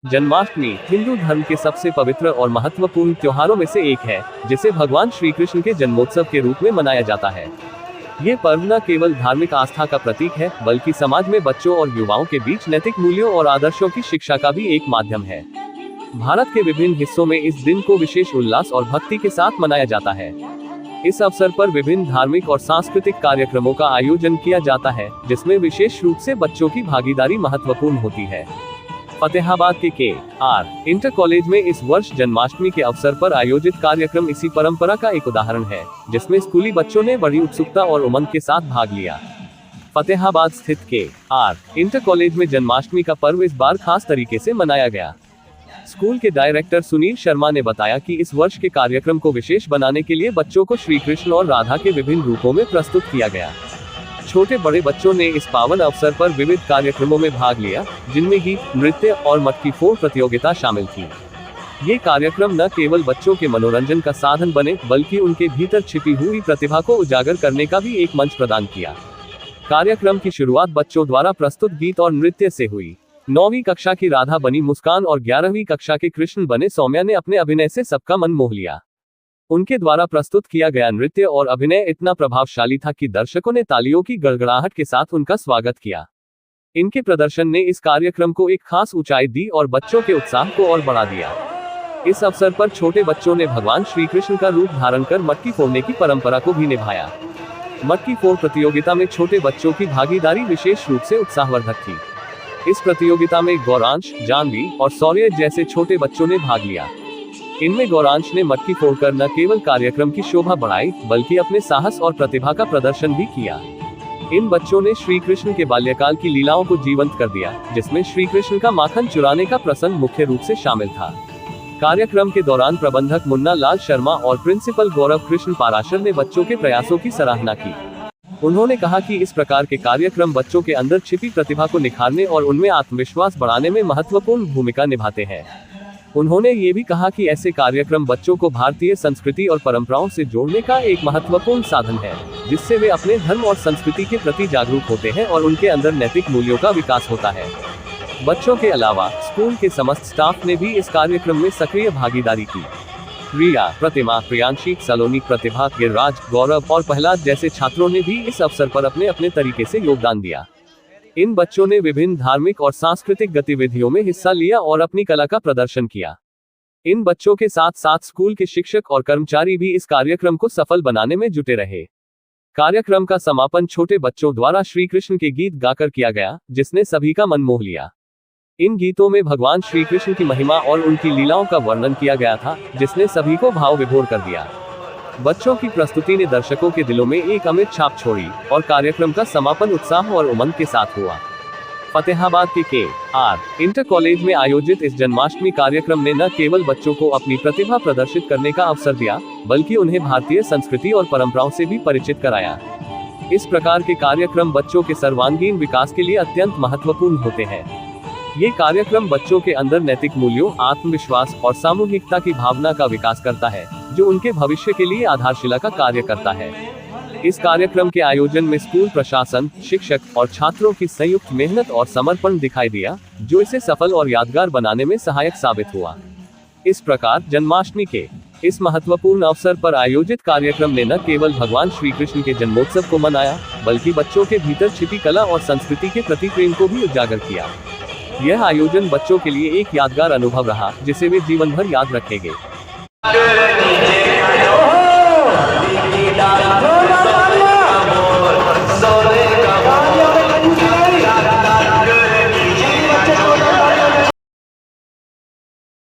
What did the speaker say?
जन्माष्टमी हिंदू धर्म के सबसे पवित्र और महत्वपूर्ण त्योहारों में से एक है, जिसे भगवान श्री कृष्ण के जन्मोत्सव के रूप में मनाया जाता है। ये पर्व न केवल धार्मिक आस्था का प्रतीक है, बल्कि समाज में बच्चों और युवाओं के बीच नैतिक मूल्यों और आदर्शों की शिक्षा का भी एक माध्यम है। भारत के विभिन्न हिस्सों में इस दिन को विशेष उल्लास और भक्ति के साथ मनाया जाता है। इस अवसर पर विभिन्न धार्मिक और सांस्कृतिक कार्यक्रमों का आयोजन किया जाता है, जिसमें विशेष रूप से बच्चों की भागीदारी महत्वपूर्ण होती है। फतेहाबाद के आर इंटर कॉलेज में इस वर्ष जन्माष्टमी के अवसर पर आयोजित कार्यक्रम इसी परंपरा का एक उदाहरण है, जिसमें स्कूली बच्चों ने बड़ी उत्सुकता और उमंग के साथ भाग लिया। फतेहाबाद स्थित के आर इंटर कॉलेज में जन्माष्टमी का पर्व इस बार खास तरीके से मनाया गया। स्कूल के डायरेक्टर सुनील शर्मा ने बताया कि इस वर्ष के कार्यक्रम को विशेष बनाने के लिए बच्चों को श्री कृष्ण और राधा के विभिन्न रूपों में प्रस्तुत किया गया। छोटे बड़े बच्चों ने इस पावन अवसर पर विविध कार्यक्रमों में भाग लिया, जिनमें गीत, नृत्य और मटकी फोड़ प्रतियोगिता शामिल थी। ये कार्यक्रम न केवल बच्चों के मनोरंजन का साधन बने, बल्कि उनके भीतर छिपी हुई प्रतिभा को उजागर करने का भी एक मंच प्रदान किया। कार्यक्रम की शुरुआत बच्चों द्वारा प्रस्तुत गीत और नृत्य से हुई। 9वीं कक्षा की राधा बनी मुस्कान और 11वीं कक्षा के कृष्ण बने सौम्या ने अपने अभिनय से सबका मन मोह लिया। उनके द्वारा प्रस्तुत किया गया नृत्य और अभिनय इतना प्रभावशाली था कि दर्शकों ने तालियों की गड़गड़ाहट के साथ उनका स्वागत किया। इनके प्रदर्शन ने इस कार्यक्रम को एक खास ऊंचाई दी और बच्चों के उत्साह को और बढ़ा दिया। इस अवसर पर छोटे बच्चों ने भगवान श्री कृष्ण का रूप धारण कर मटकी फोड़ने की परंपरा को भी निभाया। मटकी फोड़ प्रतियोगिता में छोटे बच्चों की भागीदारी विशेष रूप से उत्साहवर्धक थी। इस प्रतियोगिता में गौरांश, जानवी और शौर्य जैसे छोटे बच्चों ने भाग लिया। इनमें गौरांश ने मटकी फोड़कर न केवल कार्यक्रम की शोभा बढ़ाई, बल्कि अपने साहस और प्रतिभा का प्रदर्शन भी किया। इन बच्चों ने श्री कृष्ण के बाल्यकाल की लीलाओं को जीवंत कर दिया, जिसमें श्री कृष्ण का माखन चुराने का प्रसंग मुख्य रूप से शामिल था। कार्यक्रम के दौरान प्रबंधक मुन्ना लाल शर्मा और प्रिंसिपल गौरव कृष्ण पाराशर ने बच्चों के प्रयासों की सराहना की। उन्होंने कहा कि इस प्रकार के कार्यक्रम बच्चों के अंदर छिपी प्रतिभा को निखारने और उनमें आत्मविश्वास बढ़ाने में महत्वपूर्ण भूमिका निभाते हैं। उन्होंने ये भी कहा कि ऐसे कार्यक्रम बच्चों को भारतीय संस्कृति और परंपराओं से जोड़ने का एक महत्वपूर्ण साधन है, जिससे वे अपने धर्म और संस्कृति के प्रति जागरूक होते हैं और उनके अंदर नैतिक मूल्यों का विकास होता है। बच्चों के अलावा स्कूल के समस्त स्टाफ ने भी इस कार्यक्रम में सक्रिय भागीदारी की। रिया, प्रतिमा, प्रियांशी, सलोनी, प्रतिभा, गिरिराज, गौरव और प्रहलाद जैसे छात्रों ने भी इस अवसर पर अपने अपने तरीके से योगदान दिया। इन बच्चों ने विभिन्न धार्मिक और सांस्कृतिक गतिविधियों में हिस्सा लिया और अपनी कला का प्रदर्शन किया। इन बच्चों के साथ साथ स्कूल के शिक्षक और कर्मचारी भी इस कार्यक्रम को सफल बनाने में जुटे रहे। कार्यक्रम का समापन छोटे बच्चों द्वारा श्री कृष्ण के गीत गाकर किया गया, जिसने सभी का मन मोह लिया। इन गीतों में भगवान श्री कृष्ण की महिमा और उनकी लीलाओं का वर्णन किया गया था, जिसने सभी को भाव विभोर कर दिया। बच्चों की प्रस्तुति ने दर्शकों के दिलों में एक अमिट छाप छोड़ी और कार्यक्रम का समापन उत्साह और उमंग के साथ हुआ। फतेहाबाद के आर इंटर कॉलेज में आयोजित इस जन्माष्टमी कार्यक्रम ने न केवल बच्चों को अपनी प्रतिभा प्रदर्शित करने का अवसर दिया, बल्कि उन्हें भारतीय संस्कृति और परंपराओं से भी परिचित कराया। इस प्रकार के कार्यक्रम बच्चों के सर्वांगीण विकास के लिए अत्यंत महत्वपूर्ण होते हैं। ये कार्यक्रम बच्चों के अंदर नैतिक मूल्यों, आत्मविश्वास और सामूहिकता की भावना का विकास करता है, जो उनके भविष्य के लिए आधारशिला का कार्य करता है। इस कार्यक्रम के आयोजन में स्कूल प्रशासन, शिक्षक और छात्रों की संयुक्त मेहनत और समर्पण दिखाई दिया, जो इसे सफल और यादगार बनाने में सहायक साबित हुआ। इस प्रकार जन्माष्टमी के इस महत्वपूर्ण अवसर पर आयोजित कार्यक्रम ने न केवल भगवान श्री कृष्ण के जन्मोत्सव को मनाया, बल्कि बच्चों के भीतर छिपी कला और संस्कृति के प्रति प्रेम को भी उजागर किया। यह आयोजन बच्चों के लिए एक यादगार अनुभव रहा, जिसे वे जीवन भर याद रखेंगे।